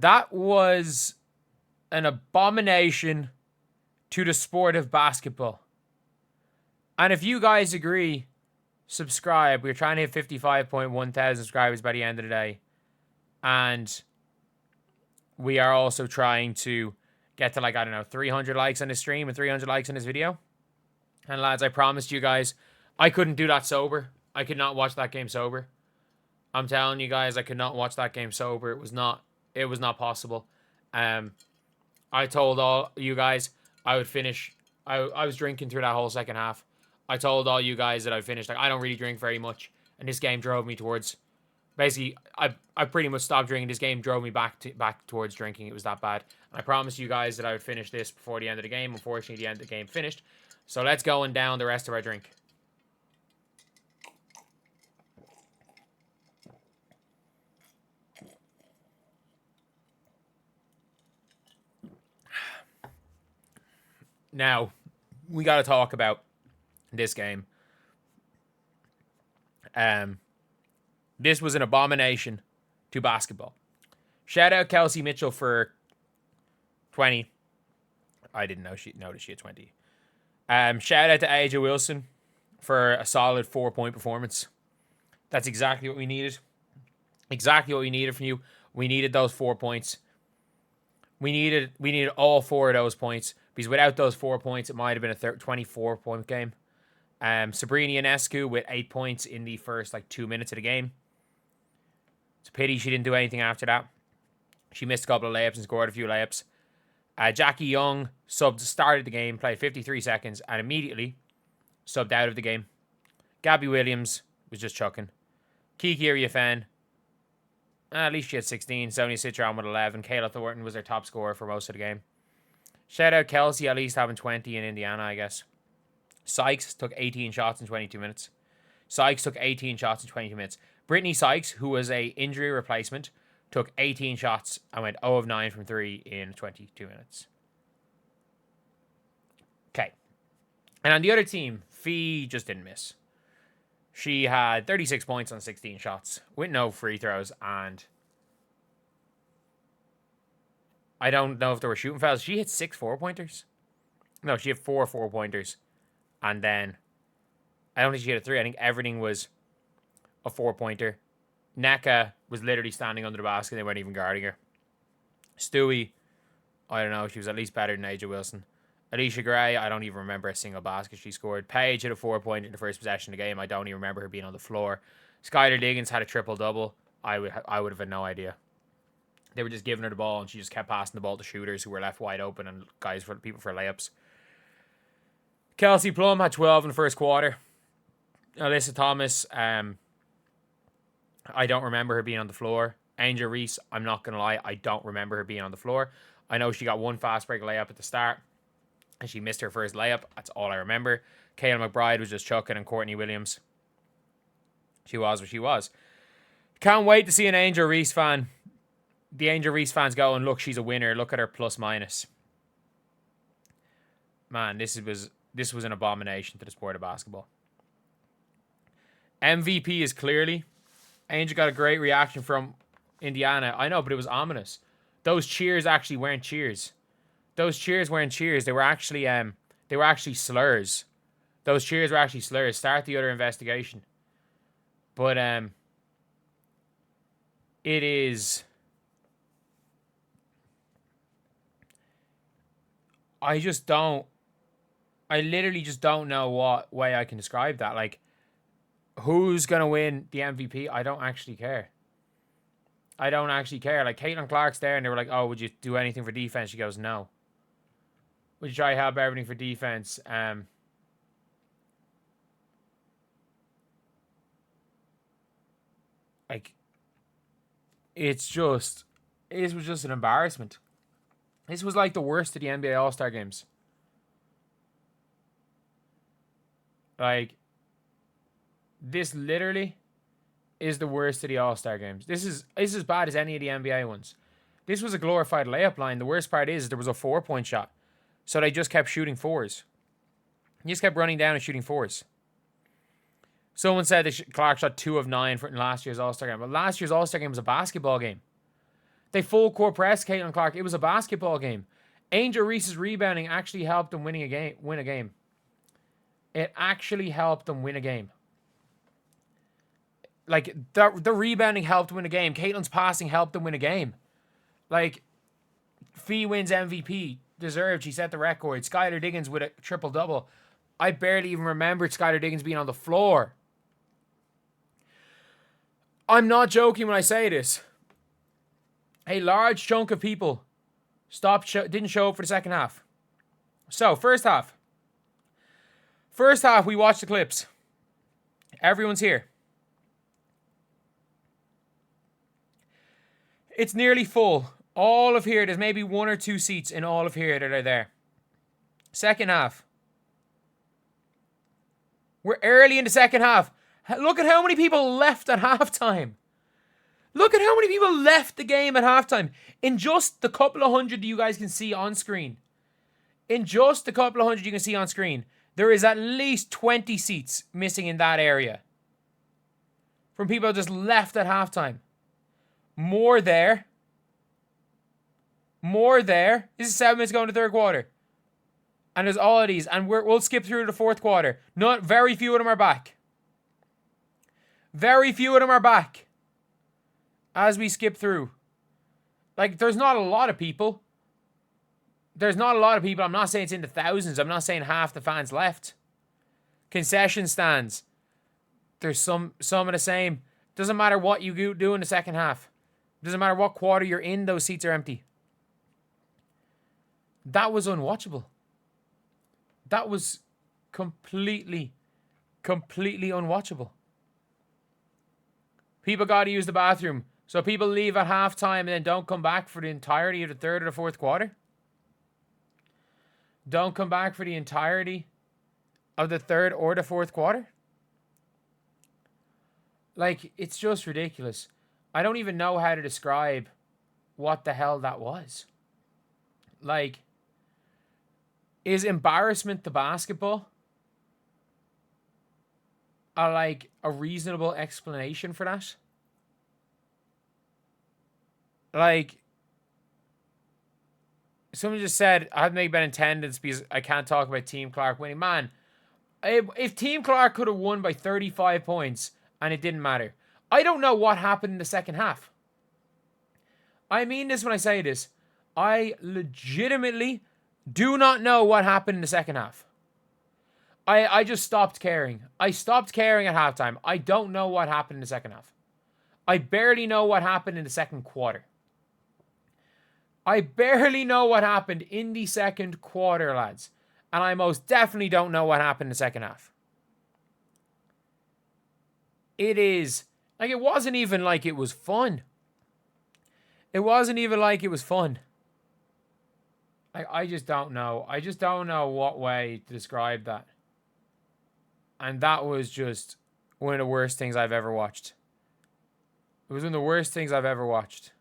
That was an abomination to the sport of basketball. And if you guys agree, subscribe. We're trying to hit 55.1 thousand subscribers by the end of the day. And we are also trying to get to, like, I don't know, 300 likes on this stream and 300 likes on this video. And lads, I promised you guys, I couldn't do that sober. I could not watch that game sober. I'm telling you guys, I could not watch that game sober. It was not possible. I told all you guys I would finish. I was drinking through that whole second half. I told all you guys that I'd finish. Like, I don't really drink very much, and this game drove me towards. Basically, I pretty much stopped drinking. This game drove me back towards drinking. It was that bad. And I promised you guys that I would finish this before the end of the game. Unfortunately, the end of the game finished. So let's go and down the rest of our drink. Now, we got to talk about this game. This was an abomination to basketball. Shout out Kelsey Mitchell for 20. I didn't know notice she had 20. Shout out to AJ Wilson for a solid 4-point performance. That's exactly what we needed. Exactly what we needed from you. We needed those 4 points. We needed all 4 of those points, because without those 4 points, it might have been a 24-point game. Sabrina Ionescu with 8 points in the first 2 minutes of the game. It's a pity she didn't do anything after that. She missed a couple of layups and scored a few layups. Jackie Young started the game, played 53 seconds, and immediately subbed out of the game. Gabby Williams was just chucking. Kiki Iriafen, at least she had 16. Sonia Citron with 11. Kayla Thornton was their top scorer for most of the game. Shout out Kelsey, at least having 20 in Indiana, I guess. Sykes took 18 shots in 22 minutes. Brittany Sykes, who was a injury replacement, took 18 shots and went 0 of 9 from 3 in 22 minutes. Okay. And on the other team, Fee just didn't miss. She had 36 points on 16 shots with no free throws, and I don't know if there were shooting fouls. She hit 6 4-pointers. No, she had 4 4-pointers. And then I don't think she hit a 3. I think everything was a 4-pointer. Neka was literally standing under the basket. They weren't even guarding her. Stewie, I don't know. She was at least better than AJ Wilson. Alicia Gray, I don't even remember a single basket she scored. Paige hit a 4-pointer in the first possession of the game. I don't even remember her being on the floor. Skylar Diggins had a triple-double. I would have had no idea. They were just giving her the ball, and she just kept passing the ball to shooters who were left wide open and people for layups. Kelsey Plum had 12 in the first quarter. Alyssa Thomas, I don't remember her being on the floor. Angel Reese, I'm not going to lie, I don't remember her being on the floor. I know she got one fast break layup at the start, and she missed her first layup. That's all I remember. Kayla McBride was just chucking, and Courtney Williams, she was what she was. Can't wait to see an Angel Reese fan. The Angel Reese fans go, and look, she's a winner. Look at her plus minus. Man, this was an abomination to the sport of basketball. MVP is clearly. Angel got a great reaction from Indiana. I know, but it was ominous. Those cheers actually weren't cheers. Those cheers weren't cheers. They were actually slurs. Those cheers were actually slurs. Start the other investigation. But it is. I literally just don't know what way I can describe that. Like, who's going to win the MVP? I don't actually care. Like, Caitlin Clark's there, and they were like, oh, would you do anything for defense? She goes, no. Would you try help everything for defense? Like, it was just an embarrassment. This was like the worst of the NBA All-Star games. Like, this literally is the worst of the All-Star games. This is as bad as any of the NBA ones. This was a glorified layup line. The worst part is there was a 4-point shot. So they just kept shooting 4s. He just kept running down and shooting 4s. Someone said that Clark shot 2 of 9 in last year's All-Star game. But last year's All-Star game was a basketball game. They full court press Caitlin Clark. It was a basketball game. Angel Reese's rebounding actually helped them win a game. It actually helped them win a game. Like, the rebounding helped win a game. Caitlin's passing helped them win a game. Like, Fee wins MVP. Deserved. She set the record. Skylar Diggins with a triple-double. I barely even remembered Skylar Diggins being on the floor. I'm not joking when I say this. A large chunk of people didn't show up for the second half. So, first half. First half, we watched the clips. Everyone's here. It's nearly full. All of here, there's maybe 1 or 2 seats in all of here that are there. Second half. We're early in the second half. Look at how many people left at halftime. Look at how many people left the game at halftime. In just the couple of hundred that you guys can see on screen. In just the couple of hundred you can see on screen. There is at least 20 seats missing in that area. From people just left at halftime. More there. More there. This is 7 minutes going to third quarter. And there's all of these. And we'll skip through the fourth quarter. Very few of them are back. Very few of them are back. As we skip through. Like, there's not a lot of people. There's not a lot of people. I'm not saying it's in the thousands. I'm not saying half the fans left. Concession stands. There's some of the same. Doesn't matter what you do in the second half. Doesn't matter what quarter you're in, those seats are empty. That was unwatchable. That was completely unwatchable. People got to use the bathroom. So people leave at halftime and then don't come back for the entirety of the third or the fourth quarter. Don't come back for the entirety of the third or the fourth quarter. Like, it's just ridiculous. I don't even know how to describe what the hell that was. Like, is embarrassment to basketball a reasonable explanation for that? Like, someone just said, I haven't been in attendance because I can't talk about Team Clark winning. Man, if Team Clark could have won by 35 points and it didn't matter. I don't know what happened in the second half. I mean this when I say this. I legitimately do not know what happened in the second half. I just stopped caring. I stopped caring at halftime. I don't know what happened in the second half. I barely know what happened in the second quarter. I barely know what happened in the second quarter, lads. And I most definitely don't know what happened in the second half. It is, like, it wasn't even like it was fun. It wasn't even like it was fun. I just don't know. I just don't know what way to describe that. And that was just one of the worst things I've ever watched. It was one of the worst things I've ever watched.